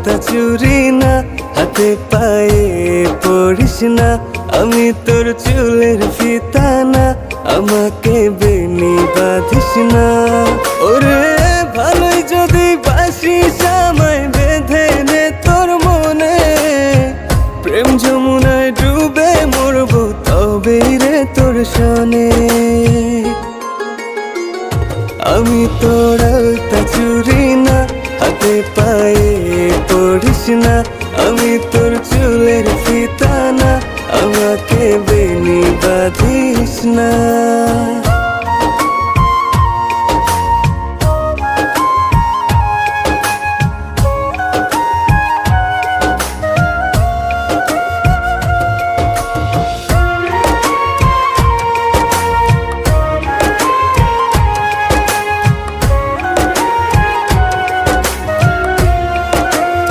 আলতা চুরি না, হাতে পায়ে পড়িস না, আমি তোর চুলের ফিতা না, আমাকে বেনি বাঁধিস না। ওরে ভালোই যদি বাসিস আমায় বেঁধে নে তোর মনে, প্রেম যমুনায় ডুবে মরবো তবেই রে তোর শোনে। আমি তোর আলতা চুরি না, হাতে পায়ে পড়িস না, আমি তোর চুলের ফিতা না, আমাকে বেনি বাঁধিস না।